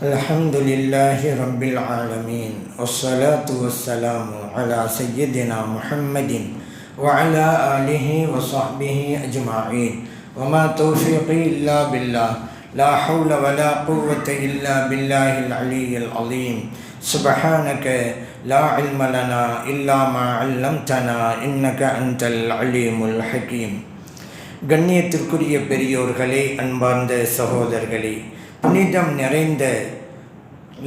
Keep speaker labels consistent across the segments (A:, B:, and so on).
A: الحمد لله رب العالمين والصلاة والسلام على سيدنا محمد وعلى آله وصحبه أجمعين وما توفيقي إلا بالله لا حول ولا قوة إلا بالله العلي العظيم سبحانك لا علم لنا إلا ما علمتنا إنك أنت العليم الحكيم. கண்ணியத்திற்குரிய பெரியோர்களே, அன்பார்ந்த சகோதரர்களே, புனிதம் நிறைந்த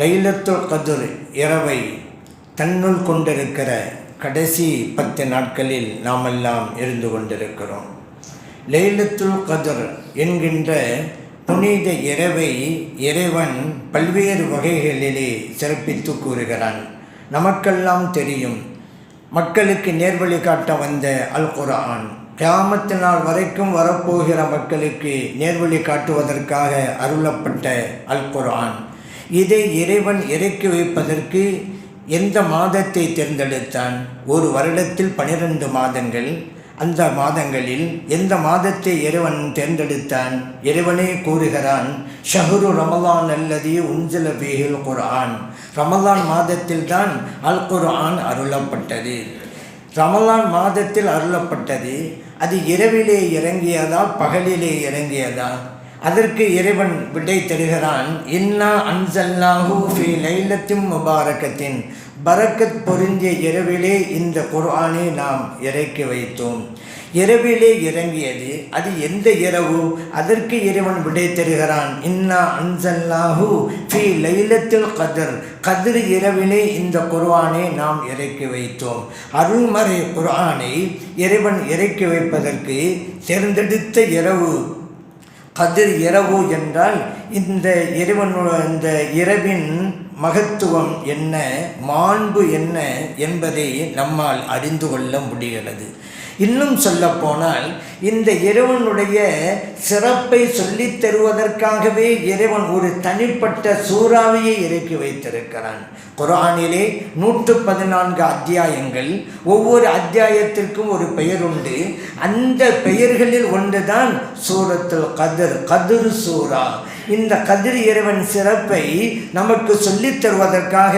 A: லைலத்துல் கத்ர் இரவை தன்னுள் கொண்டிருக்கிற கடைசி 10 நாட்களில் நாமெல்லாம் இருந்து கொண்டிருக்கிறோம். லைலத்துல் கத்ர் என்கின்ற புனித இரவை இறைவன் பல்வேறு வகைகளிலே சிறப்பித்து கூறுகிறான். நமக்கெல்லாம் தெரியும், மக்களுக்கு நேர்வழி காட்ட வந்த அல் குர்ஆன் கியாமத் நாள் வரைக்கும் வரப்போகிற மக்களுக்கு நேர்வழி காட்டுவதற்காக அருளப்பட்ட அல் குர்ஆன். இதை இறைவன் இறக்கி வைப்பதற்கு எந்த மாதத்தை தேர்ந்தெடுத்தான்? ஒரு வருடத்தில் 12 மாதங்கள். அந்த மாதங்களில் எந்த மாதத்தை இறைவன் தேர்ந்தெடுத்தான்? இறைவனே கூறுகிறான், ஷஹ்ரு ரமலான் அல்லதி உன்சில ஃபீஹில் குர்ஆன். ரமலான் மாதத்தில் தான் அல் குர்ஆன் அருளப்பட்டது. ரமலான் மாதத்தில் அருளப்பட்டது. அது இரவிலே இறங்கியதா பகலிலே இறங்கியதா? அதற்கு இறைவன் விடை தருகிறான். இன்னா அன்சல்னாஹு ஃபீ லைலத்தின் முபாரக்கத்தின். பரக்கத் பொருந்திய இரவிலே இந்த குர்ஆனை நாம் இறக்கி வைத்தோம். இரவிலே இறங்கியது. அது எந்த இரவு? அதற்கு இறைவன் விடை தருகிறான். இன்னா அன்சல்னாஹு ஃபீ லைலத்துல் கத்ர். கத்ர் இரவிலே இந்த குர்ஆனை நாம் இறக்கி வைத்தோம். அருள்மறை குர்ஆனை இறைவன் இறக்கி வைப்பதற்கு தேர்ந்தெடுத்த இரவு கத்ர் இரவு என்றால், இந்த இந்த இரவின் மகத்துவம் என்ன, மாண்பு என்ன என்பதை நம்மால் அறிந்து கொள்ள முடிகிறது. இன்னும் சொல்லப்போனால், இந்த இறைவனுடைய சிறப்பை சொல்லித் தருவதற்காகவே இறைவன் ஒரு தனிப்பட்ட சூறாவையை இறக்கி வைத்திருக்கிறான். குர்ஆனிலே 114 அத்தியாயங்கள். ஒவ்வொரு அத்தியாயத்திற்கும் ஒரு பெயர் உண்டு. அந்த பெயர்களில் ஒன்றுதான் சூரத்துல் கத்ர், கத்ர் சூரா. இந்த கத்ர் இறைவன் சிறப்பை நமக்கு சொல்லித் தருவதற்காக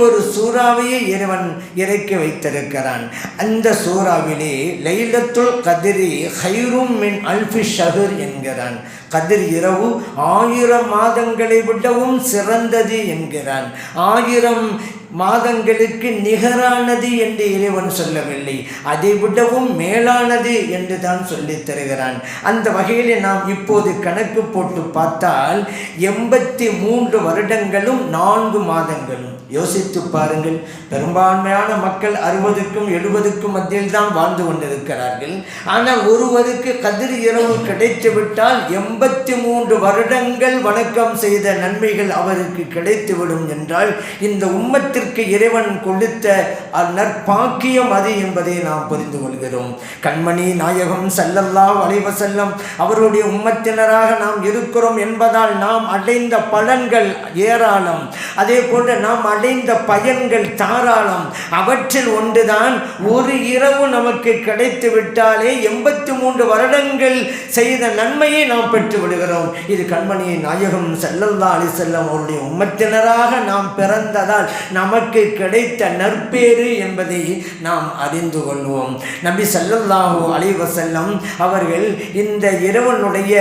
A: ஒரு சூறாவையே இறைவன் இறக்கி வைத்திருக்கிறான். அந்த சூறாவிலே லைலத்துல் கத்ரி ஹைரும் மின் அல்ஃபி ஷஹர் என்கிறான். கத்ர் இரவு 1000 மாதங்களை விடவும் சிறந்தது என்கிறான். 1000 மாதங்களுக்கு நிகரானது என்று இறைவன் சொல்லவில்லை, அதை விடவும் மேலானது என்று தான் சொல்லித் தருகிறான். அந்த வகையில் நாம் இப்போது கணக்கு போட்டு பார்த்தால் 83 வருடங்களும் 4 மாதங்களும். யோசித்து பாருங்கள், பெரும்பான்மையான மக்கள் 60க்கும் 70க்கும் மத்தியில் தான் வாழ்ந்து கொண்டிருக்கிறார்கள். ஆனால் ஒருவருக்கு கத்ர் இரவு கிடைத்துவிட்டால் 83 வருடங்கள் வணக்கம் செய்த நன்மைகள் அவருக்கு கிடைத்துவிடும் என்றால், இந்த உம்மத்திற்கு இறைவன் கொடுத்த நற்பாக்கியம் அது என்பதை நாம் புரிந்து கொள்கிறோம். கண்மணி நாயகம் ஸல்லல்லாஹு அலைஹி வஸல்லம் அவருடைய உம்மத்தினராக நாம் இருக்கிறோம் என்பதால் நாம் அடைந்த பலன்கள் ஏராளம். அதே போன்று நாம் அடைந்த பயன்கள் தாராளம். அவற்றில் ஒன்றுதான், ஒரு இரவு நமக்கு கிடைத்து விட்டாலே 83 வருடங்கள் செய்த நன்மையை நாம் பெற்று விடுகிறோம். இது கண்மணி நாயகம் ஸல்லல்லாஹு அலைஹி வஸல்லம் அவருடைய உம்மத்தினராக நாம் பிறந்ததால் நமக்கு கிடைத்த நற்பேறு என்பதை நாம் அறிந்து கொள்வோம். நபி ஸல்லல்லாஹு அலைஹி வஸல்லம் அவர்கள் இந்த இரவனுடைய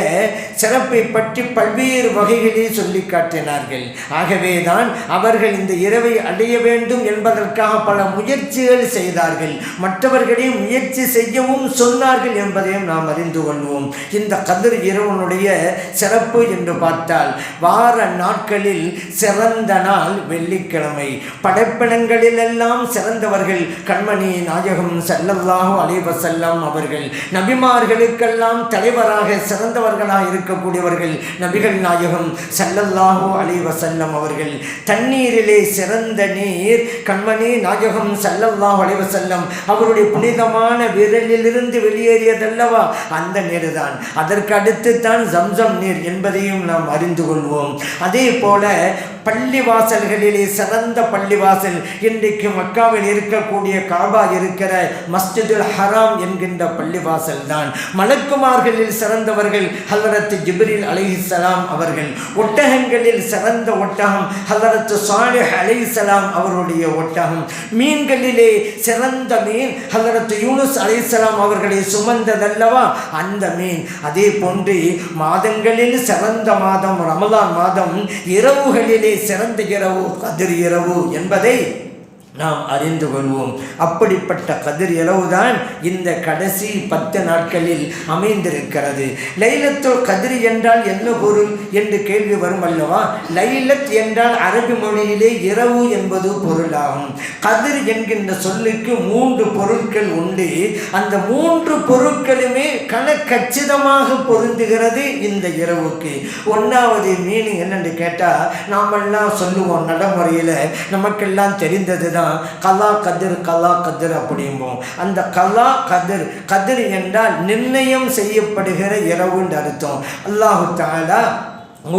A: சிறப்பை பற்றி பல்வேறு வகைகளில் சொல்லி காட்டினார்கள். ஆகவேதான் அவர்கள் இந்த இரவை அடைய வேண்டும் என்பதற்காக பல முயற்சிகள் செய்தார்கள். மற்றவர்களையும் முயற்சி செய்யவும் சொன்னார்கள் என்பதையும் நாம் அறிந்து கொள்வோம். இந்த கத்ர் இரவனுடைய சிறப்பு என்று பார்த்தால், வார நாட்களில் சிறந்த நாள் வெள்ளிக்கிழமை. படைப்பினங்களில் எல்லாம் சிறந்தவர்கள் கண்மணி நாயகம் ஸல்லல்லாஹு அலைஹி வஸல்லம் அவர்கள். நபிமார்களுக்கெல்லாம் தலைவராக சிறந்தவர்களாக இருக்கக்கூடியவர்கள் நபிகள் நாயகம் ஸல்லல்லாஹு அலைஹி வஸல்லம் அவர்கள். தண்ணீரிலே சிறந்த நீர் கண்மணி நாயகம் ஸல்லல்லாஹு அலைஹி வஸல்லம் அவருடைய புனிதமான விரலிலிருந்து வெளியேறியதல்லவா, அந்த நீர் தான். அதற்கு அடுத்து தான் ஜம்சம் நீர் என்பதையும் நாம் அறிந்து கொள்வோம். அதே போல பள்ளிவாசல்களிலே சிறந்த பள்ளிவாசல் இன்றைக்கு மக்காவில் இருக்கக்கூடிய காபா இருக்கிற மஸ்ஜிதுல் ஹராம் என்கின்ற பள்ளிவாசல் தான். மலக்குமார்களில் சிறந்தவர்கள் ஹலரத் ஜிப்ரீல் அலைஹிஸ்ஸலாம் அவர்கள். ஒட்டகங்களில் சிறந்த ஒட்டகம் ஹலரத் சாலிஹ் அலைஹிஸ்ஸலாம் அவருடைய ஒட்டகம். மீன்களிலே சிறந்த மீன் ஹலரத் யூனுஸ் அலைஹிஸ்ஸலாம் அவர்களை சுமந்ததல்லவா அந்த மீன். அதே போன்று மாதங்களில் சிறந்த மாதம் ரமலான் மாதம், இரவுகளிலே சிறந்த இரவு கதிர் இரவு என்பதை நாம் அறிந்து கொள்வோம். அப்படிப்பட்ட கதிர் இரவுதான் இந்த கடைசி 10 நாட்களில் அமைந்திருக்கிறது. லைலத்துல் கதிர் என்றால் என்ன பொருள் என்று கேள்வி வரும் அல்லவா? லைலத் என்றால் அரபி மொழியிலே இரவு என்பது பொருளாகும். கதிர் என்கின்ற சொல்லுக்கு 3 பொருட்கள் உண்டு. அந்த 3 பொருட்களுமே கச்சிதமாக பொருந்துகிறது இந்த இரவுக்கு. 1வது மீனிங் என்னென்று கேட்டால், நாமெல்லாம் சொல்லுவோம் நடைமுறையில் நமக்கெல்லாம் தெரிந்தது தான் கலா கதிர் கலா கதிர் அப்படிம்போம். அந்த கலா கதிர், கதிர் என்றால் நிர்ணயம் செய்யப்படுகிற இரவுன்னு அர்த்தம். அல்லாஹு தஆலா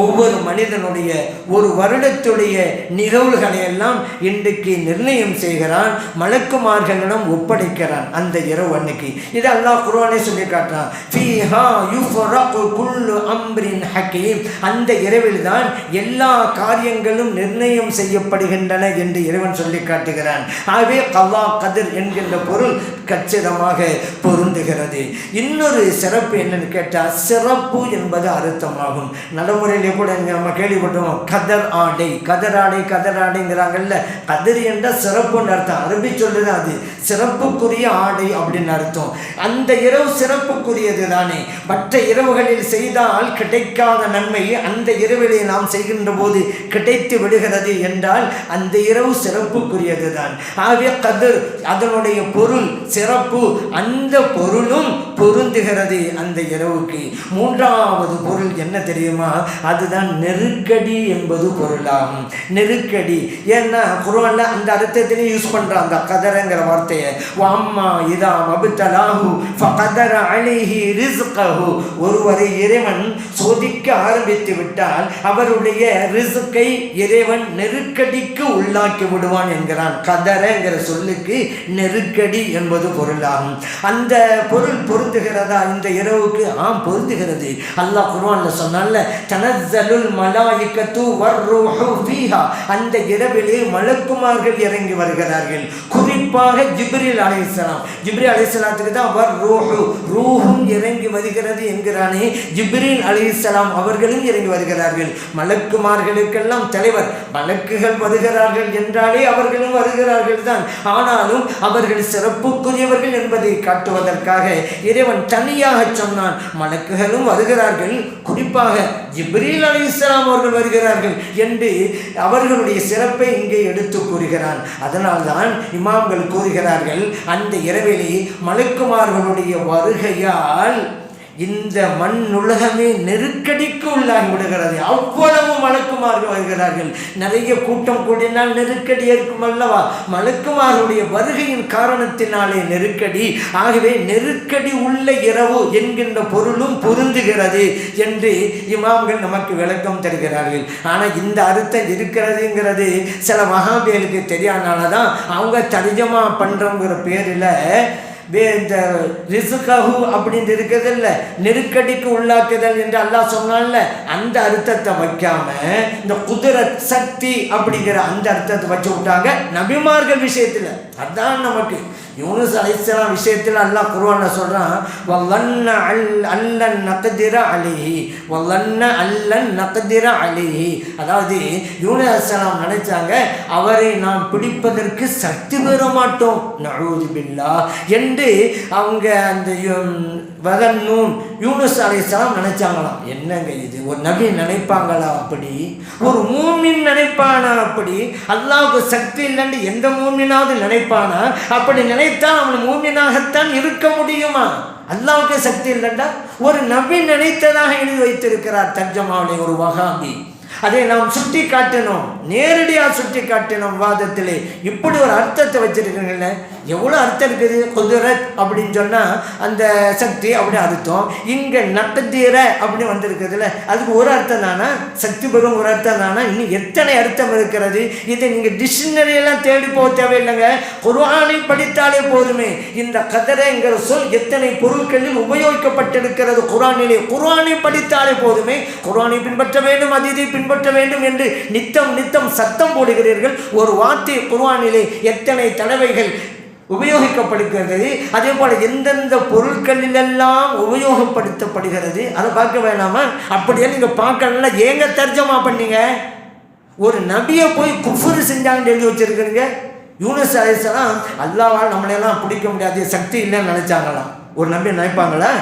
A: ஒவ்வொரு மனிதனுடைய ஒரு வருடத்துடைய நிகழ்வுகளை எல்லாம் இன்றைக்கு நிர்ணயம் செய்கிறான், மலக்குமார்களிடம் ஒப்படைக்கிறான் அந்த இரவு அன்னைக்கு. இது அல்லாஹ் குர்ஆனிலே சொல்லி காட்டுறான். ஃபீஹா யுஃபரகு குல்லு அம்ரின் ஹகீம். அந்த இரவில் தான் எல்லா காரியங்களும் நிர்ணயம் செய்யப்படுகின்றன என்று இறைவன் சொல்லி காட்டுகிறான். ஆகவே கலா கதிர் என்கின்ற பொருள் கச்சிதமாக பொருந்துகிறது. இன்னொரு சிறப்பு என்னன்னு கேட்டால், சிறப்பு என்பது அர்த்தமாகும். நடைமுறை கூட நம்ம கேள்விப்பட்டோம் கதர் ஆடை, கதர் ஆடை, கதர் ஆடைங்கிறாங்கல்ல. கதிர் என்ற சிறப்புன்னு அர்த்தம். அரபி சொல்லுது அது சிறப்புக்குரிய ஆடை அப்படின்னு அர்த்தம். அந்த இரவு சிறப்புக்குரியது தானே. மற்ற இரவுகளில் செய்தால் கிடைக்காத நன்மை அந்த இரவிலே நாம் செய்கின்ற போது கிடைத்து விடுகிறது என்றால் அந்த இரவு சிறப்புக்குரியது தான். ஆகவே கதிர் அதனுடைய பொருள் சிறப்பு, அந்த பொருளும் பொருந்துகிறது அந்த இரவுக்கு. 3வது பொருள் என்ன தெரியுமா? அதுதான் நெருக்கடி என்பது பொருளாகும். நெருக்கடி ஏன்னா குர்ஆன்ல அந்த அர்த்தத்திலே யூஸ் பண்றான் அந்த கதரங்கிற வார்த்தையை. வம்மா இதா மப்தலாஹு ஃபகதர அலைஹி ரிஸ்கஹு. ஒருவரை இறைவன் சோதிக்க ஆரம்பித்து விட்டால் அவருடைய ரிஸ்கை இறைவன் நெருக்கடிக்கு உள்ளாக்கி விடுவான் என்கிறான். கதரங்கிற சொல்லுக்கு நெருக்கடி என்பது பொருளாகும். அந்த பொருள் பொருந்துகிறதா இந்த இரவுக்கு? பொருந்துகிறது. அல்லாஹ் குர்ஆன்ல சொன்னான்ல, தனஸ்ஸலுல் மலாயிகத்து வர்ரூஹு ஃபீஹா. அந்த இரவிலே மலக்குமார்கள் இறங்கி வருகிறார்கள். குறிப்பாக ஜிப்ரீல் அலைஹிஸ்ஸலாம். ஜிப்ரீல் அலைஹிஸ்ஸலாத்துக்கு தான் வர்ரூஹு, ரூஹும் இறங்கி வருகிறது என்கிறானே. ஜிப்ரீல் அலைஹிஸ்ஸலாம் அவர்களும் இறங்கி வருகிறார்கள். மலக்குமார்களுக்கெல்லாம் தலைவர். மலக்குகள் வருகிறார்கள் என்றாலே அவர்களும் வருகிறார்கள் தான். ஆனாலும் அவர்கள் சிறப்புக்குரியவர்கள் என்பதை காட்டுவதற்காக இறைவன் தனியாக சொன்னான், மலக்குகளும் வருகிறார்கள், குறிப்பாக ஜிப்ரீல் அலைஹிஸ்ஸலாம் அவர்கள் வருகிறார்கள் என்று அவர்களுடைய சிறப்பை இங்கே எடுத்து கூறுகிறான். அதனால்தான் இமாம்கள் கூறுகிறார்கள், அந்த இரவிலே மலக்குமார்களுடைய வருகையால் இந்த மண்ணுலகமே நெருக்கடிக்கு உள்ளாகி விடுகிறது. அவ்வளவு மலக்குமார்கள் வருகிறார்கள். நிறைய கூட்டம் கூடினால் நெருக்கடி இருக்கும் அல்லவா? மலக்குமார்களுடைய வருகையின் காரணத்தினாலே நெருக்கடி. ஆகவே நெருக்கடி உள்ள இரவு என்கின்ற பொருளும் பொருந்துகிறது என்று இமாம்கள் நமக்கு விளக்கம் தருகிறார்கள். ஆனால் இந்த அர்த்தம் இருக்கிறதுங்கிறது சில வஹாபிகளுக்கு தெரியாதனாலதான் அவங்க தர்ஜமா பண்றோங்கிற பேரில் இந்த ரிஸ்கஹு அப்படின்னு இருக்கிறது இல்லை, நெருக்கடிக்கு உள்ளாக்குதல் என்று அல்லாஹ் சொன்னான்ல, அந்த அர்த்தத்தை வைக்காம இந்த குதிரத் சக்தி அப்படிங்கிற அந்த அர்த்தத்தை வச்சு விட்டாங்க நபிமார்கள் விஷயத்தில். அதான் நமக்கு யூனுஸ் அலைஹிஸ்ஸலாம் விஷயத்தில் அல்லாஹ் குர்ஆன்ல சொல்றான், வல்லன்ன அல்லன் நக்திர அலைஹி, வல்லன்ன அல்லன் நக்திர அலைஹி. அதாவது யூனுஸ் அலைஹிஸ்ஸலாம் நினைச்சாங்க அவரை நாம் பிடிப்பதற்கு சக்தி பெற மாட்டோம், நஊது பில்லாஹ் என்று அவங்க அந்த வதன்னூன் யூனுஸ் அலைஹிஸ்ஸலாம் நினைச்சாங்களாம். என்னங்க இது, ஒரு நபி நினைப்பாங்களா அப்படி? ஒரு மூமின் நினைப்பானா அப்படி? அல்லாஹ்வுக்கு சக்தி இல்லைன்னு எந்த மூமினாவது நினைப்பானா? அப்படி நினைத்தால் அவன் மூமினாகத்தான் இருக்க முடியுமா? அல்லாஹ்வுக்கு சக்தி இல்லைண்டா ஒரு நபி நினைத்ததாக எழுதி வைத்திருக்கிறார் தர்ஜமாவுடைய ஒரு வஹாபி. அதை நாம் சுட்டி காட்டணும், நேரடியாக சுட்டி காட்டணும் வாதத்திலே. இப்படி ஒரு அர்த்தத்தை வச்சிருக்கீங்கல்ல, எவ்வளோ அர்த்தம் இருக்குது. குதிரத் அப்படின்னு சொன்னால் அந்த சக்தி அப்படி அர்த்தம். இங்கே நட்டத்தீர அப்படி வந்திருக்குதுல்ல, அதுக்கு ஒரு அர்த்தம் தானா? சக்தி பெறும் ஒரு அர்த்தம் தானா? இன்னும் எத்தனை அர்த்தம் இருக்கிறது. இதை நீங்கள் டிக்ஷனரியெல்லாம் தேடி போக தேவையில்லைங்க, குர்ஆனை படித்தாலே போதுமே. இந்த கதரைங்கிற சொல் எத்தனை பொருட்களில் உபயோகிக்கப்பட்டிருக்கிறது குர்ஆனிலே. குர்ஆனை படித்தாலே போதுமே. குர்ஆனை பின்பற்ற வேண்டும், அதீதை பின்பற்ற வேண்டும் என்று நித்தம் சத்தம் போடுகிறீர்கள். ஒரு வார்த்தை குர்ஆனிலே எத்தனை தடவைகள் உபயோகிக்கப்படுகிறது, அதே போல் எந்தெந்த பொருட்களிலெல்லாம் உபயோகப்படுத்தப்படுகிறது அதை பார்க்க வேணாமா? அப்படியே நீங்கள் பார்க்கணும்னா ஏங்க தர்ஜமா பண்ணீங்க? ஒரு நபியை போய் குஃப்ர் செஞ்சாங்கன்னு எழுதி வச்சிருக்கிறீங்க. யூனுஸ் அலைஹிஸ்ஸலாம் அல்லாஹ்வால் நம்மளையெல்லாம் பிடிக்க முடியாது, சக்தி இல்லைன்னு நினச்சாங்களாம். ஒரு நபி நினைப்பாங்களா?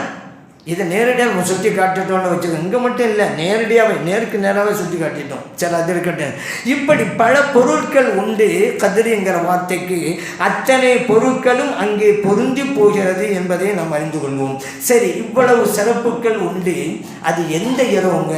A: இதை நேரடியாக நம்ம சுற்றி காட்டிட்டோன்னு வச்சுக்கோங்க. இங்கே மட்டும் இல்லை, நேரடியாகவே நேருக்கு நேராகவே சுற்றி காட்டிட்டோம். சரி, அது இருக்கட்டும். இப்படி பல பொருட்கள் உண்டு. கதிரிங்கிற வார்த்தைக்கு அத்தனை பொருட்களும் அங்கே பொருந்தி போகிறது என்பதை நாம் அறிந்து கொள்வோம். சரி, இவ்வளவு சிறப்புகள் உண்டு, அது எந்த இரவுங்க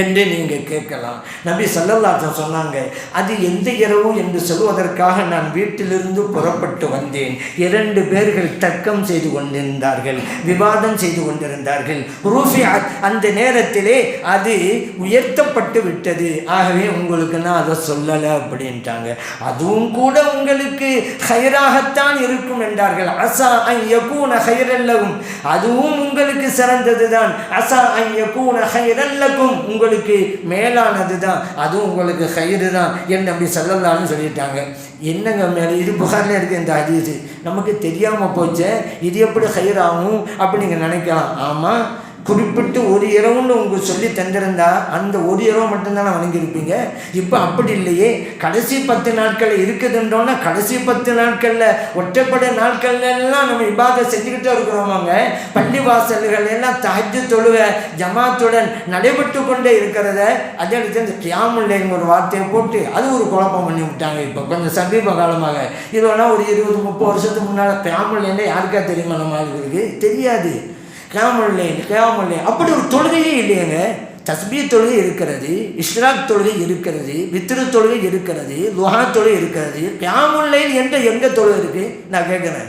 A: என்று நீங்கள் கேட்கலாம். நபி ஸல்லல்லாஹு அலைஹி வஸல்லம் சொன்னாங்க, அது எந்த இரவு என்று சொல்வதற்காக நான் வீட்டிலிருந்து புறப்பட்டு வந்தேன். 2 பேர்கள் தர்க்கம் செய்து கொண்டிருந்தார்கள், விவாதம் செய்து கொண்டிருந்தார்கள். ரூஃபிஅத், அந்த நேரத்திலே அது உயர்த்தப்பட்டு விட்டது, ஆகவே உங்களுக்கு நான் அதை சொல்லலை அப்படின்ட்டாங்க. அதுவும் கூட உங்களுக்கு ஹைராகத்தான் இருக்கும் என்றார்கள். அஸா அன் யகூன ஹைரல்லகும், அதுவும் உங்களுக்கு சிறந்தது தான். அஸா அன் யகூன ஹைரல்லகும், உங்களுக்கு மேலானது தான், அதுவும் உங்களுக்கு கயிறு தான் என்று அப்படி சொல்லலாம்னு சொல்லிட்டாங்க. என்னங்க மேலே இது புகாரில் இருக்குது இந்த ஹதீஸ், நமக்கு தெரியாமல் போச்சே, இது எப்படி கயிறாகும் அப்படி நீங்கள் நினைக்கலாம். ஆமாம், குறிப்பிட்டு ஒரு இரவுன்னு உங்களுக்கு சொல்லி தந்திருந்தா அந்த ஒரு இரவு மட்டும்தானே வணங்கியிருப்பீங்க. இப்போ அப்படி இல்லையே, கடைசி 10 நாட்கள் இருக்குதுன்றோன்னா கடைசி 10 நாட்களில் ஒற்றைப்படை நாட்கள்லாம் நம்ம இபாதத் செஞ்சுக்கிட்டே இருக்கிறோமாங்க. பள்ளி வாசல்கள் எல்லாம் தஹஜ்ஜுத் தொழுகை ஜமாத்துடன் நடைபெற்று கொண்டே இருக்கிறத அதே இடத்துல இந்த கியாமுல் லைல் ஒரு வார்த்தையை போட்டு அது ஒரு குழப்பம் பண்ணி விட்டாங்க. இப்போ கொஞ்சம் சமீப காலமாக, இதெல்லாம் ஒரு 20-30 வருஷத்துக்கு முன்னால் கியாமுல் லைல் யாருக்கா தெரியுமா? நம்ம ஆளுகளுக்கு தெரியாது. கியாமுல் லைல் அப்படி ஒரு தொழுகையே இல்லையங்க. தஸ்பீஹ் தொழுகை இருக்கிறது, இஷ்ராக் தொழுகை இருக்கிறது, வித்ரு தொழுகை இருக்கிறது, துஹா தொழுகை இருக்கிறது. கியாமுல் லைல் என்ற எங்கே தொழுகை இருக்குது நான் கேட்குறேன்.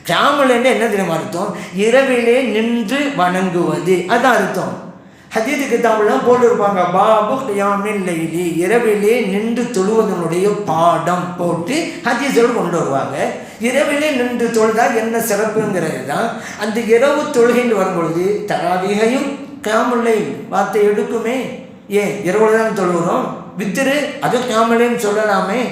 A: கியாமுல் லைல் என்ன தெரியுமா அர்த்தம்? இரவிலே நின்று வணங்குவது, அதான் அர்த்தம். ஹதீஸ் கிதாபெல்லாம் போட்டிருப்பாங்க, பாபு கியாமில் லைலி, இரவிலே நின்று தொழுவதனுடைய பாடம் போட்டு ஹதீஸோடு கொண்டு வருவாங்க. இரவிலே நின்று தொழுதால் என்ன சிறப்புங்கிறது தான். அந்த இரவு தொழுகைன்னு வரும்பொழுது தராவீகையும் கியாமுல் லைல் வார்த்தை எடுக்குமே. ஏன் இரவுல தான் தொழுகிறோம். வித்ரு அது கியாமுல் லைல்னு சொல்லலாமே,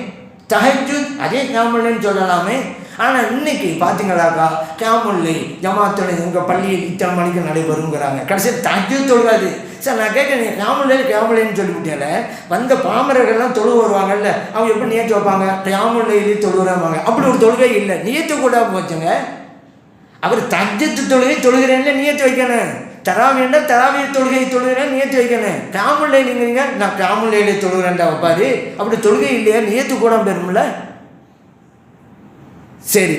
A: தஹஜ்ஜுத் அதே கியாமுல் லைல்னு சொல்லலாமே. ஆனால் இன்னைக்கு பார்த்தீங்களாக்கா கியாமுல் லைல் ஜமாத்தோட உங்கள் பள்ளியில் இத்தனை மணிக்கு நடைபெறுங்கிறாங்க, கடைசியில் தஹஜ்ஜுத் தொழுகாது. சார் நான் கேட்குறேன், கியாமுல் லைல்னு சொல்லிவிட்டேல, வந்த பாமரர்கள்லாம் தொழு வருவாங்கல்ல, அவங்க எப்படி நியத்து வைப்பாங்க? கியாமுல் லைல் தொழுகிறாங்க. அப்படி ஒரு தொழுகை இல்லை, நியத்து கூட போச்சுங்க. அவர் தஹஜ்ஜுத் தொழுகை தொழுகிறேன்ல நியத்து வைக்கணும். தராவின்னா தராவி தொழுகை தொழுகிறேன் நியத்து வைக்கணும். கியாமுல் லைலுங்கிறீங்க, நான் கியாமுல் லைலை தொழுகிறேன்டா வைப்பாரு. அப்படி தொழுகை இல்லையா, நியத்து கூட பெறும்ல. சரி,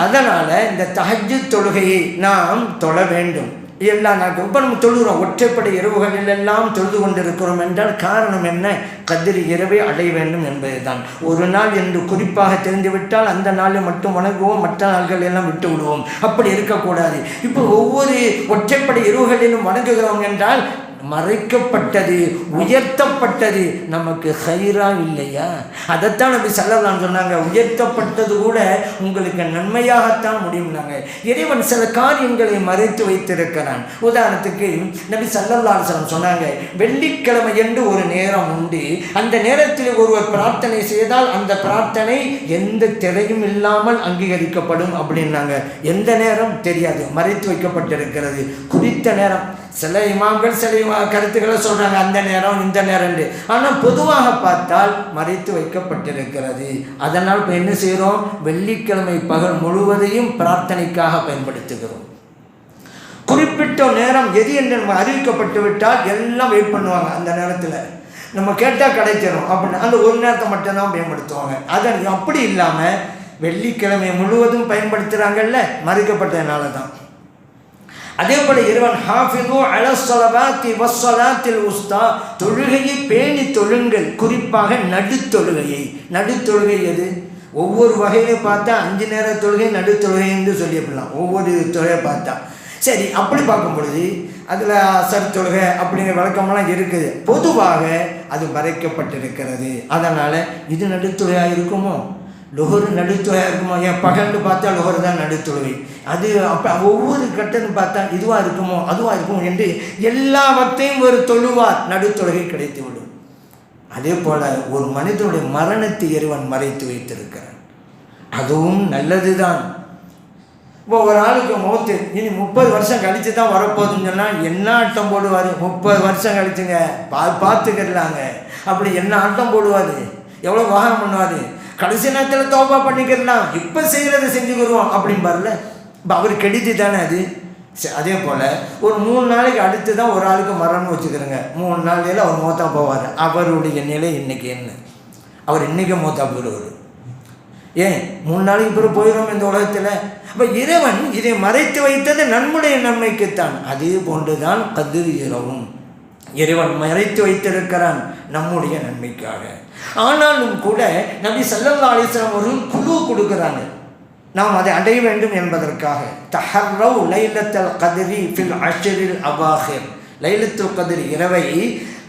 A: அதனால் இந்த தஹஜ்ஜுத் தொழுகையை நாம் தொழ வேண்டும் எல்லா நாட்களும். இப்போ நம்ம தொழுகிறோம், ஒற்றைப்படை இரவுகளில் எல்லாம் தொழுது கொண்டிருக்கிறோம் என்றால் காரணம் என்ன? கதிர் இரவை அடைய வேண்டும் என்பது தான். ஒரு நாள் என்று குறிப்பாக தெரிந்துவிட்டால் அந்த நாளை மட்டும் வணங்குவோம், மற்ற நாள்கள் எல்லாம் விட்டு விடுவோம். அப்படி இருக்கக்கூடாது. இப்போ ஒவ்வொரு ஒற்றைப்படை இரவுகளிலும் வணங்குகிறோம் என்றால் மறைக்கப்பட்டது, உயர்த்தப்பட்டது நமக்கு ஹைரா இல்லையா? அதைத்தான் நபி ஸல்லல்லாஹு அலைஹி வஸல்லம் சொன்னாங்க, உயர்த்தப்பட்டது கூட உங்களுக்கு நன்மையாகத்தான் முடியும்னாங்க. இறைவன் சில காரியங்களை மறைத்து வைத்திருக்கிறான். உதாரணத்துக்கு நபி ஸல்லல்லாஹு அலைஹி வஸல்லம் சொன்னாங்க, வெள்ளிக்கிழமை என்று ஒரு நேரம் உண்டு, அந்த நேரத்தில் ஒருவர் பிரார்த்தனை செய்தால் அந்த பிரார்த்தனை எந்த திரையும் இல்லாமல் அங்கீகரிக்கப்படும் அப்படின்னாங்க. எந்த நேரம் தெரியாது, மறைத்து வைக்கப்பட்டிருக்கிறது. குறித்த நேரம் சில இமாம்கள் சில கருத்துக்களை சொல்கிறாங்க, அந்த நேரம் இந்த நேரம். ஆனால் பொதுவாக பார்த்தால் மறைத்து வைக்கப்பட்டிருக்கிறது. அதனால் இப்போ என்ன செய்கிறோம்? வெள்ளிக்கிழமை பகல் முழுவதையும் பிரார்த்தனைக்காக பயன்படுத்துகிறோம். குறிப்பிட்ட நேரம் எது என்று நம்ம அறிவிக்கப்பட்டு விட்டால் எல்லாம் வெயிட் பண்ணுவாங்க. அந்த நேரத்தில் நம்ம கேட்டால் கிடைச்சிடும் அப்படின்னு அந்த ஒரு நேரத்தை மட்டும்தான் பயன்படுத்துவாங்க. அதை அப்படி இல்லாமல் வெள்ளிக்கிழமை முழுவதும் பயன்படுத்துகிறாங்கல்ல, மறைக்கப்பட்டதுனால தான். அதே போல இறைவன் ஹாஃபிது அலா ஸலவாத்தி வஸ்ஸலாத்தில் உஸ்தா, தொழுகையை பேணி தொழுங்கள், குறிப்பாக நடுத்தொழுகையை. நடுத்தொழுகை எது? ஒவ்வொரு வகையை பார்த்தா 5 நேர தொழுகை நடுத்தொழுகை என்று சொல்லிவிடலாம், ஒவ்வொரு தொழுகை பார்த்தா. சரி, அப்படி பார்க்கும் பொழுது அதில் அசர் தொழுகை அப்படிங்கிற விளக்கமெல்லாம் இருக்குது. பொதுவாக அது மறைக்கப்பட்டிருக்கிறது. அதனால் இது நடுத்தொழுகையாக இருக்குமோ, லொஹர் நடுத்தொழுகையாக இருக்குமோ? ஏன் பகல்னு பார்த்தா லொஹர் தான் நடுத்தொழுகை, அது அப்போ ஒவ்வொரு கட்டன்னு பார்த்தா இதுவாக இருக்குமோ அதுவாக இருக்குமோ என்று எல்லாவற்றையும் ஒரு தொழுவார், நடுத்தொழுகை கிடைத்துவிடும். அதே போல் ஒரு மனிதனுடைய மரணத்தை இறைவன் மறைத்து வைத்திருக்கிறான், அதுவும் நல்லது தான். இப்போ ஒரு ஆளுக்கு மௌத்து இனி 30 வருஷம் கழித்து தான் வரப்போகுதுன்னு சொன்னால் என்ன ஆட்டம் போடுவார்? 30 வருஷம் கழிச்சுங்க பார்த்துக்கிடலாங்க, அப்படி என்ன ஆட்டம் போடுவார், எவ்வளோ வாகனம் பண்ணுவார், கடைசி நேரத்தில் தௌபா பண்ணிக்கிடலாம், இப்போ செய்கிறத செஞ்சுக்கிடுவோம் அப்படின்பார்ல. இப்போ அவர் கெடுத்து தானே அது. அதே போல் ஒரு 3 நாளைக்கு அடுத்து தான் ஒரு ஆளுக்கு மரணம் வச்சுக்கிறேங்க. 3 நாளையில் அவர் மூத்தா போவார். அவருடைய நிலை இன்றைக்கி என்ன? அவர் இன்றைக்கே மூத்தா போயிடுவார். ஏன் 3 நாளைக்கு பிறகு போயிடும் இந்த உலகத்தில்? அப்போ இறைவன் இதை மறைத்து வைத்தது நம்முடைய நன்மைக்குத்தான். அதே போன்றுதான் கதிர் இரவும் இறைவன் மறைத்து வைத்திருக்கிறான் நம்முடைய நன்மைக்காக. ஆனாலும் கூட நபி ஸல்லல்லாஹு அலைஹி வஸல்லம் ஒரு குழு கொடுக்குறாங்க, நாம் அதை அடைய வேண்டும் என்பதற்காக. தஹர்ரவ் லைலத்துல் கத்ரி ஃபில் அஷ்ரில் அவாஹிர், லைலத்துல் கத்ர் இரவை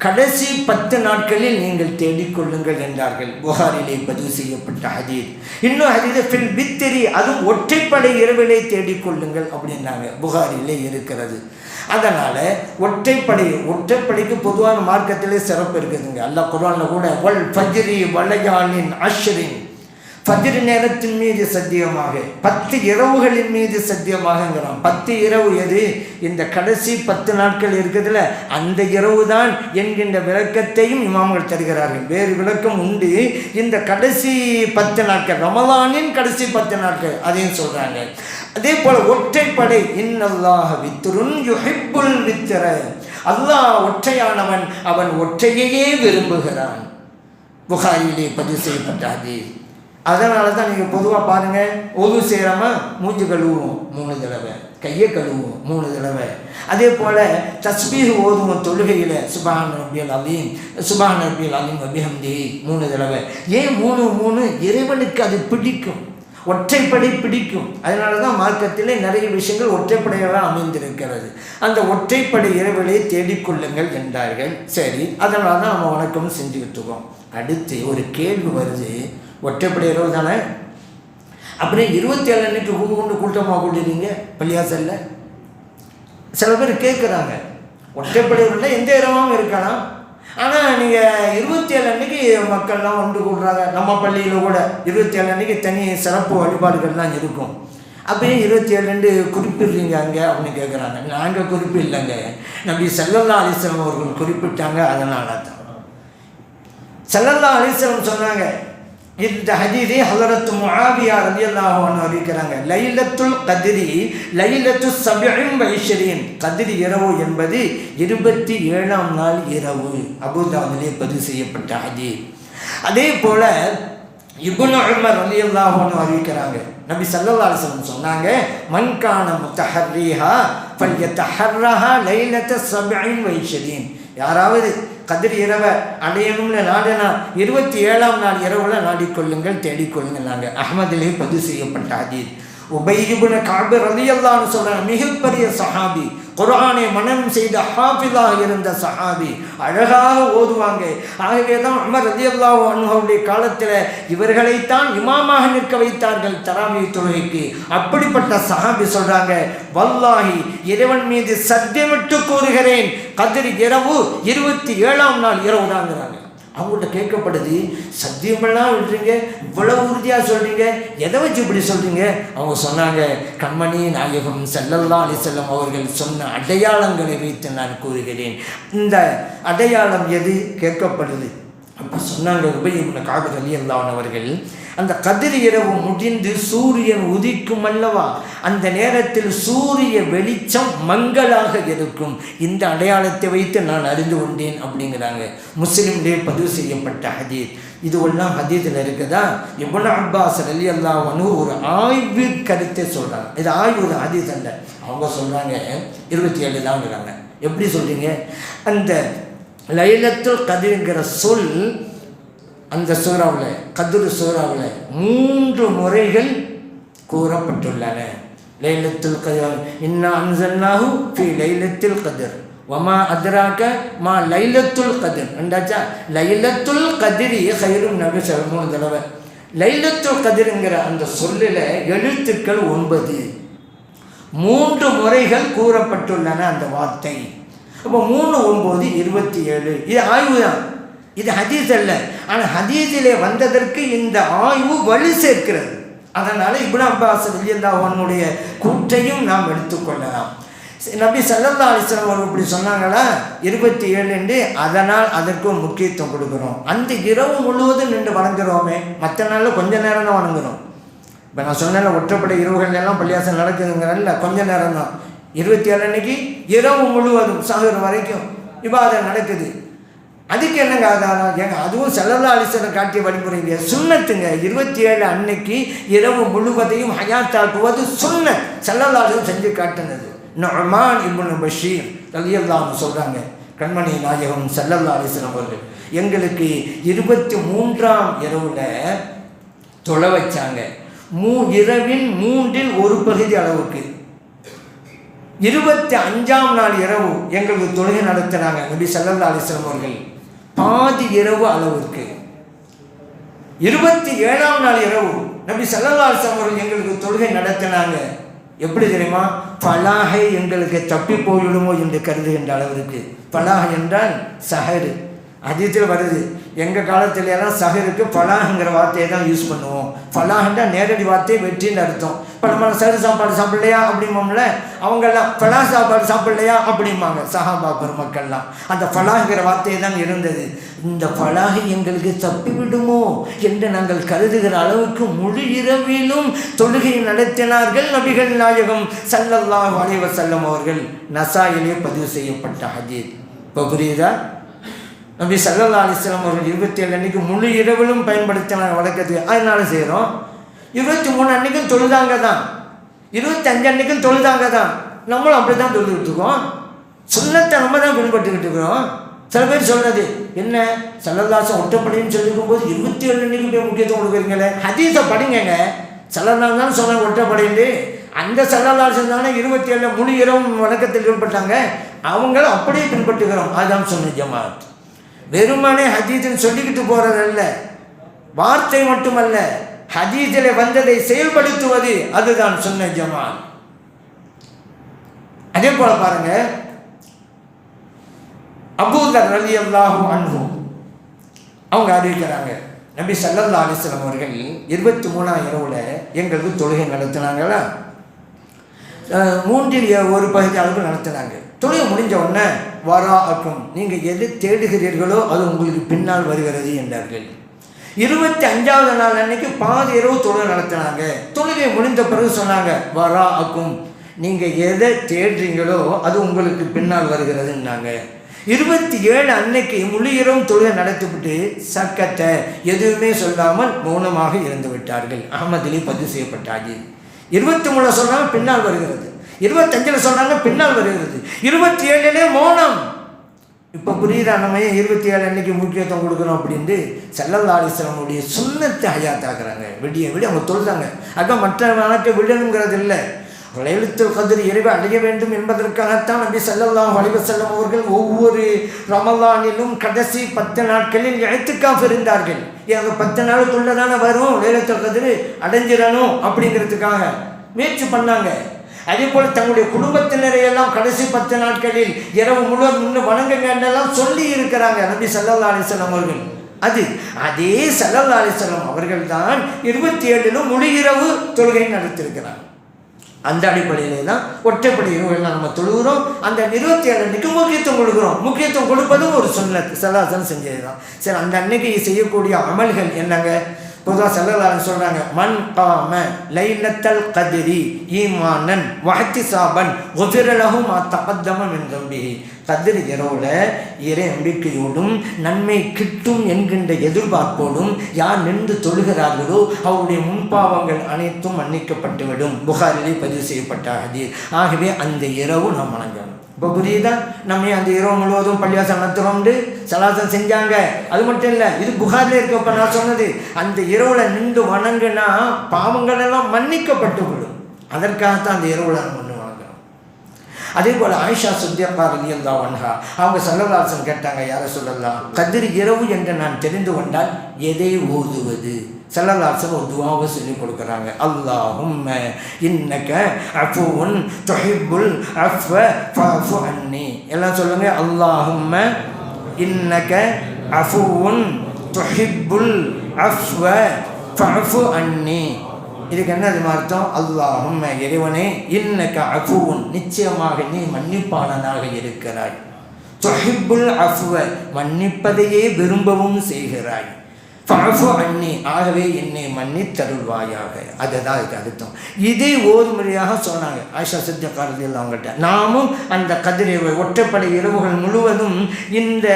A: கடைசி 10 நாட்களில் நீங்கள் தேடிக்கொள்ளுங்கள் என்றார்கள். புகாரிலே பதிவு செய்யப்பட்ட ஹதீஸ். இன்னும் ஹதீஸ் ஃபில் பித்ரி, அதுவும் ஒற்றைப்படை இரவிலே தேடிக்கொள்ளுங்கள் அப்படின்னாங்க, புகாரிலே இருக்கிறது. அதனால் ஒற்றைப்படைக்கு பொதுவான மார்க்கத்திலே சிறப்பு இருக்குதுங்க. அல்லாஹ் குர்ஆனில் கூட வல் ஃபஜ்ரி வலயாலின் அஷ்ரின், ஃபஜ்ர் நேரத்தின் மீது சத்தியமாக, 10 இரவுகளின் மீது சத்தியமாகங்கிறான். 10 இரவு எது? இந்த கடைசி 10 நாட்கள் இருக்குதுல்ல, அந்த இரவு தான் என்கின்ற விளக்கத்தையும் இமாம்கள் தருகிறார்கள். வேறு விளக்கம் உண்டு. இந்த கடைசி 10 நாட்கள், ரமலானின் கடைசி 10 நாட்கள், அதையும் சொல்கிறாங்க. அதே போல் ஒற்றைப்படை, இன்னல்லாஹ வித்ருன் யுஹிப்புல் வித்ர, அல்லாஹ் ஒற்றையானவன், அவன் ஒற்றையையே விரும்புகிறான். புகாரிலே பதிவு செய்யப்பட்ட ஹதீஸ். அதனால தான் நீங்கள் பொதுவாக பாருங்கள், ஒது செய்கிறோமா மூஞ்சி கழுவுவோம் 3 தடவை, கையை கழுவுவோம் 3 தடவை. அதே போல் தஸ்பீஹ் ஓதுவோம் தொழுகையில், சுப்ஹான ரப்பியல் அலீம், சுப்ஹான ரப்பியல் அலீம் வபிஹம்தி 3 தடவை. ஏன் 3? இறைவனுக்கு அது பிடிக்கும், ஒற்றைப்படை பிடிக்கும். அதனால தான் மார்க்கத்திலே நிறைய விஷயங்கள் ஒற்றைப்படையாக அமைந்திருக்கிறது. அந்த ஒற்றைப்படை இரவிலே தேடிக்கொள்ளுங்கள் என்றார்கள். சரி, அதனால தான் நம்ம வணக்கம் செஞ்சுக்கிட்டு இருக்கோம். அடுத்து ஒரு கேள்வி வருது, ஒற்றைப்படை இரவு தானே, அப்படியே 27 அன்னைக்கு கொண்டு கூட்டமாக கூட்டிடுறீங்க பள்ளியாசல்ல? சில பேர் கேட்குறாங்க, ஒற்றைப்படை இரவில் எந்த இரவும் இருக்கலாம், ஆனால் நீங்கள் 27 அன்னைக்கு மக்கள்லாம் ஒன்று கூடுறாங்க. நம்ம பள்ளியில் கூட 27 அன்னைக்கு தனி சிறப்பு வழிபாடுகள்லாம் இருக்கும். அப்படியே 27 குறிப்பிடுறீங்க அங்கே அப்படின்னு கேட்குறாங்க. நாங்கள் குறிப்பிடலைங்க, நபி ஸல்லல்லாஹு அலைஹி வஸல்லம் அவர்கள் குறிப்பிட்டாங்க. அதனால தான் ஸல்லல்லாஹு அலைஹி வஸல்லம் சொன்னாங்க. இந்த ஹதீஸை ஹஸரத் முஆவியா ரலியல்லாஹு அன்ஹு அறிவிக்கிறாங்க. லைலத்துல் கத்ரி லைலத்து 27 கத்ரி இரவு என்பது 27ஆம் நாள் இரவு. அபூதாவுதிலே பதிவு செய்யப்பட்ட ஹதீஸ். அதே போல இப்னு உமர் ரலியல்லாஹு அன்ஹு அறிவிக்கிறாங்க, நபி ஸல்லல்லாஹு அலைஹி வஸல்லம் சொன்னாங்க, மன் கான முத்தஹர்ரிஹா ஃபல்யதஹர்ரஹா லைலத்து 27. யாராவது கதிர் இரவை அடையணும்னு நாடினா 27ஆம் நாள் இரவில் நாடிக்கொள்ளுங்கள், தேடிக்கொள்ளுங்கள். நாங்கள் அஹ்மதிலே பதிவு செய்யப்பட்ட ஹதீஸ். உபய் இப்னு கஅப் ரலியல்லாஹு அன்ஹு சொல்றாங்க, மிகப்பெரிய சஹாபி, குர்ஆனை மனனம் செய்த ஹாஃபிஸாக இருந்த சஹாபி, அழகாக ஓதுவாங்க. ஆகவே தான் உமர் ரலியல்லாஹு அன்ஹுடைய காலத்தில் இவர்களைத்தான் இமாமாக நிற்க வைத்தார்கள் தராவீஹ் தொழுகைக்கு. அப்படிப்பட்ட சஹாபி சொல்றாங்க, வல்லாஹி இறைவன் மீது சத்தியமிட்டு கூறுகிறேன், கத்ர் இரவு 27ஆம் நாள் இரவு தாங்கிறாங்க. அவங்கள்ட்ட கேட்கப்படுது, சத்தியமெல்லாம் விடுறீங்க, இவ்வளவு உறுதியாக சொல்கிறீங்க, எதை வச்சு இப்படி சொல்கிறீங்க? அவங்க சொன்னாங்க, கண்மணி நாயகம் ஸல்லல்லாஹு அலைஹி வஸல்லம் அவர்கள் சொன்ன அடையாளங்களை வைத்து நான் கூறுகிறேன். இந்த அடையாளம் எது கேட்கப்படுது? அப்போ சொன்னாங்க உபய் இப்னு கஅப் ரலியல்லாஹு அன்ஹு அவர்கள், அந்த கதிர் இரவு முடிந்து சூரியன் உதிக்கும் அல்லவா, அந்த நேரத்தில் சூரிய வெளிச்சம் மங்களாக இருக்கும். இந்த அடையாளத்தை வைத்து நான் அறிந்து கொண்டேன் அப்படிங்கிறாங்க. முஸ்லிம்லே பதிவு செய்யப்பட்ட ஹதீஸ். இதுவெல்லாம் ஹதீஸில் இருக்குதா? இப்னு அப்பாஸ் ரலியல்லாஹு அன்ஹு ஒரு ஆய்வு கருத்தை சொல்கிறாங்க. இது ஆய்வு ஹதீஸ் அல்ல. அவங்க சொல்கிறாங்க 27 தான்ங்கிறாங்க. எப்படி சொல்கிறீங்க? அந்த லைலத்துல் கத்ருங்கிற சொல் அந்த சூறாவில், கத்ரு சூறாவில் 3 முறைகள் கூறப்பட்டுள்ளன. லைலத்துல் கத்ர், இன்னா அன்ஸல்னாஹு ஃபீ லைலத்துல் கத்ர் வமா அத்ராக மா லைலத்துல் கத்ர். ரெண்டாச்சா? லைலத்துல் கத்ரி கைரும் நபி 3 தடவை. லைலத்துல் கத்ருங்கிற அந்த சொல்லில் எழுத்துக்கள் 9, 3 முறைகள் கூறப்பட்டுள்ளன அந்த வார்த்தை. அப்போ 3 9 27. இது ஆய்வு தான், இது ஹதீஸ் அல்ல. ஆனால் ஹதீஸிலே வந்ததற்கு இந்த ஆய்வு வலு சேர்க்கிறது. அதனால் இப்னு அப்பாஸ் ரலியல்லாஹு அன்ஹுடைய கூற்றையும் நாம் எடுத்துக்கொள்ளலாம். நபி ஸல்லல்லாஹு அலைஹி வஸல்லம் அவர்கள் இப்படி சொன்னாங்களா 27 என்று, அதனால் அதற்கும் முக்கியத்துவம் கொடுக்குறோம். அந்த இரவு முழுவதும் நின்று வணங்குறோமே, மற்ற நாளில் கொஞ்ச நேரம் தான் வணங்குறோம். இப்போ நான் சொன்னேன்ல, ஒற்றைப்படை இரவுகள் எல்லாம் பள்ளியாசம் நடக்குதுங்கிறல்ல, கொஞ்ச நேரம் தான். 27 அன்னைக்கு இரவு முழுவதும் சஹர் வரைக்கும் இபாதத் நடக்குது. அதுக்கு என்னங்க ஆதாரம்? ஏங்க அதுவும் ஸல்லல்லாஹு அலைஹி வஸல்லம் காட்டிய வழிமுறைங்க, சுன்னத்துங்க. 27 அன்னைக்கு இரவு முழுவதையும் ஹயாத்தாக்குவது சுன்னத், ஸல்லல்லாஹு அலைஹி வஸல்லம் செஞ்சு காட்டினது. நுஅமான் இப்னு பஷீர் ரலியல்லாஹு அன்ஹு சொல்கிறாங்க, கண்மணி நாயகம் ஸல்லல்லாஹு அலைஹி வஸல்லம் அவர்கள் எங்களுக்கு 23ஆம் இரவில் தொலை வச்சாங்க. இரவின் 3இல் ஒரு பகுதி அளவுக்கு. 25ஆம் நாள் இரவு எங்களுக்கு தொழுகை நடத்தினாங்க நபி ஸல்லல்லாஹு அலைஹி வஸல்லம் அவர்கள், பாதி இரவு அளவிற்கு. 27ஆம் நாள் இரவு நபி ஸல்லல்லாஹு அலைஹி வஸல்லம் அவர்கள் எங்களுக்கு தொழுகை நடத்தினாங்க. எப்படி தெரியுமா? பலாகை எங்களுக்கு தப்பி போய்விடுமோ என்று கருதுகின்ற அளவிற்கு. பலாகை என்றால் சஹரு. ஹதீஸில் வருது, எங்கள் காலத்திலலாம் சஹருக்கு பலாஹுங்கிற வார்த்தையை தான் யூஸ் பண்ணுவோம். பலாஹ்ன்றா நேரடி வார்த்தை வெற்றின்னு அர்த்தம். இப்போ நம்ம சஹரு சாப்பாடு சாப்பிடலையா அப்படிம்போம்ல, அவங்கெல்லாம் பலா சாப்பாடு சாப்பிடலையா அப்படிம்பாங்க சஹாபா பெருமக்கள்லாம். அந்த பலாஹுங்கிற வார்த்தையை தான் இருந்தது. இந்த பலாஹை எங்களுக்கு தப்பிவிடுமோ என்று நாங்கள் கருதுகிற அளவுக்கு முழு இரவிலும் தொழுகை நடத்தினார்கள் நபிகள் நாயகம் ஸல்லல்லாஹு அலைஹி வஸல்லம் அவர்கள். நசாயிலே பதிவு செய்யப்பட்ட ஹதீஸ். இப்போ புரியுதா? நபி ஸல்லல்லாஹு அலைஹி வஸல்லம் அவர்கள் 27 அன்னைக்கு முழு இரவிலும் பயன்படுத்தினாங்க வழக்கத்துக்கு. அதனால செய்கிறோம். 23 அன்னைக்கும் தொழுதாங்க தான், 25 அன்னைக்கும் தொழுதாங்க தான். நம்மளும் அப்படி தான் தொழுதுகிட்டு இருக்கோம். சுன்னத்தை நம்ம தான் பின்பற்றிக்கிட்டு இருக்கிறோம். சில பேர் சொல்கிறது என்ன, ஸல்லல்லாஹு ஒட்டப்படின்னு சொல்லிக்கும் போது 27 அன்னைக்கு போய் முக்கியத்துவம் கொடுக்குறீங்களே. ஹதீஸை படிங்கங்க. ஸல்லல்லாஹு தான் சொன்னாங்க ஒட்டப்படின்னு. அந்த ஸல்லல்லாஹு தானே 27 முழு இரவும் வணக்கத்தில் ஈடுபட்டாங்க. அவங்களும் அப்படியே பின்பற்றுகிறோம். அதுதான் சொன்ன ஜமாத். வெறுமனே ஹதீஸ்ன்னு சொல்லிக்கிட்டு போகிறதல்ல, வார்த்தை மட்டுமல்ல, ஹதீஸில் வந்ததை செயல்படுத்துவது, அதுதான் சொன்ன ஜமாத். அதே போல பாருங்க, அபூ தர் ரலியல்லாஹு அன்ஹு அவங்க அறிவிக்கிறாங்க, நபி ஸல்லல்லாஹு அலைஹி வஸல்லம் அவர்கள் 23ஆம் இரவுல எங்களுக்கு தொழுகை நடத்தினாங்களா, 3இல் ஒரு பகுதி அளவு நடத்தினாங்க. தொழுகை முடிஞ்ச உடனே வராஅக்கும், நீங்கள் எது தேடுகிறீர்களோ அது உங்களுக்கு பின்னால் வருகிறது என்றார்கள். 25ஆவது நாள் அன்னைக்கு பாதி இரவு தொழுகை நடத்தினாங்க. தொழுகை முடிந்த பிறகு சொன்னாங்க வராஅக்கும், நீங்கள் எதை தேடுறீங்களோ அது உங்களுக்கு பின்னால் வருகிறதுன்னாங்க. 27 அன்னைக்கு முழு இரவும் தொழுகை நடத்திவிட்டு சக்கத்தை எதுவுமே சொல்லாமல் மௌனமாக இருந்து விட்டார்கள். அஹ்மதிலே பதிவு செய்யப்பட்டாது. 23 சொன்னாங்க பின்னால் வருகிறது, 25 சொல்கிறாங்க பின்னால் வருகிறது, 27 மௌனம். இப்போ புரியுதா நம்ம 27 அன்னைக்கு முக்கியத்துவம் கொடுக்குறோம் அப்படின்ட்டு. ஸல்லல்லாஹு அலைஹி வஸல்லம் உடைய சுன்னத்தை ஹயாத்தாக்குறாங்க. விடிய அவங்க தொழுதாங்க. அதான் மற்ற நாட்டை விடணுங்கிறது இல்லை. லைலத்துல் கத்ர் இரவை அடைய வேண்டும் என்பதற்காகத்தான் நபி ஸல்லல்லாஹு அலைஹி வஸல்லம் அவர்கள் ஒவ்வொரு ரமலானிலும் கடைசி 10 நாட்களில் இஅ்திகாஃப் இருந்தார்கள். அந்த 10 நாளுக்குள்ளே தானே வரும் லைலத்துல் கத்ர், அடைஞ்சிடணும் அப்படிங்கிறதுக்காக முயற்சி பண்ணாங்க. அதே போல் தங்களுடைய குடும்பத்தினரை எல்லாம் கடைசி 10 நாட்களில் இரவு முழுவதும் முன்னு வணங்குங்க என்றெல்லாம் சொல்லி இருக்கிறாங்க நபி ஸல்லல்லாஹு அலைஹி வஸல்லம் அவர்கள். அதே ஸல்லல்லாஹு அலைஹி வஸல்லம் அவர்கள் தான் 27 முழு இரவு தொழுகை நடத்தியிருக்கிறாங்க. அந்த அடிப்படையிலே தான் ஒற்றைப்படை இரவுகள் நம்ம தொழுகிறோம். அந்த 27 அன்னைக்கு முக்கியத்துவம் கொடுக்குறோம். முக்கியத்துவம் கொடுப்பதும் ஒரு சுன்னத், ஸல்லல்லாஹு செஞ்சது தான். சரி, அந்த அன்னைக்கு செய்யக்கூடிய அமல்கள் என்னங்க? பொதுவாக ஸல்லல்லாஹு அலைஹி சொல்கிறாங்க, மன் காம லைலத்தல் கத்ரி ஈமானன் வஹ்திசாபன் குஃபிர லஹு மா தகத்தம மின் தம்பிஹி. கத்ர் இரவுல இறை நம்பிக்கையோடும் நன்மை கிட்டும் என்கின்ற எதிர்பார்ப்போடும் யார் நின்று தொழுகிறார்களோ அவருடைய முன்பாவங்கள் அனைத்தும் மன்னிக்கப்பட்டுவிடும். புகாரிலே பதிவு செய்யப்பட்ட ஹதீஸ். ஆகவே அந்த இரவு நாம் வணங்கணும். இப்போ புரியுதா? நம்ம அந்த இரவு முழுவதும் பள்ளிவாசல் நடத்துகிறோம்னு சலாசம் செஞ்சாங்க. அது மட்டும் இல்லை, இது புகாரில் இருக்கப்ப நான் சொன்னது, அந்த இரவுல நின்று வணங்குனா பாவங்கள் எல்லாம் மன்னிக்கப்பட்டு விடும். அதற்காகத்தான் அந்த இரவுல நம்ம ஒன்று வணங்குறோம். அதே போல் ஆயிஷா சித்திகா ரலியல்லாஹு அன்ஹா அவங்க ஸல்லல்லாஹு அலைஹி வஸல்லம் கேட்டாங்க, யார சொல்லலாம், கத்ர் இரவு என்று நான் தெரிந்து கொண்டால் எதை ஓதுவது? ஸல்லல்லாஹு அலைஹி வஸல்லம் ஒரு துஆவை சொல்லி கொடுக்குறாங்க. அல்லாஹும்ம இன்னக அஃபுவுன் துஹிப்புல் அஃவ ஃபஅஃபு அன்னி. எல்லாம் சொல்லுங்க. அல்லாஹும்ம இன்னக அஃபுவுன் துஹிப்புல் அஃவ ஃபஅஃபு அன்னி. இதுக்கு என்ன அர்த்தம்? அல்லாஹும்ம இறைவனே, இன்னக அஃபுவுன் நிச்சயமாக நீ மன்னிப்பாளனாக இருக்கிறாய், துஹிப்புல் அஃவ மன்னிப்பதையே விரும்பவும் செய்கிறாய், ஃபஅஃபு அன்னி ஆகவே என்னை மன்னித்தருள்வாயாக. அதுதான் இதுக்கு அர்த்தம். இதே ஓதுமுறையாக சொன்னாங்க ஆயிஷா சித்திகா ரலியல்லாஹு அவங்கள்ட்ட. நாமும் அந்த கத்ர் ஒற்றைப்படை இரவுகள் முழுவதும் இந்த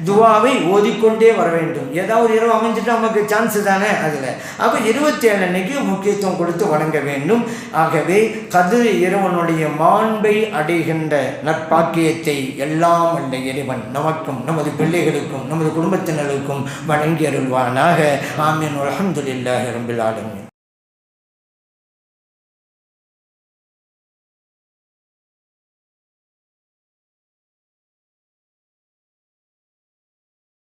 A: துவாவை ஓதிக்கொண்டே வர வேண்டும். ஏதாவது ஒரு இரவு அமைஞ்சிட்டு நமக்கு சான்ஸ் தானே அதில். அப்போ 27 அன்னைக்கு முக்கியத்துவம் கொடுத்து வணங்க வேண்டும். ஆகவே கத்ர் இரவனுடைய மாண்பை அடைகின்ற நற்பாக்கியத்தை எல்லாம் வல்ல இறைவன் நமக்கும் நமது பிள்ளைகளுக்கும் நமது குடும்பத்தினருக்கும் வழங்கி அருள்வானாக. ஆமீன். அல்ஹம்துலில்லாஹி ரப்பில் ஆலமீன்.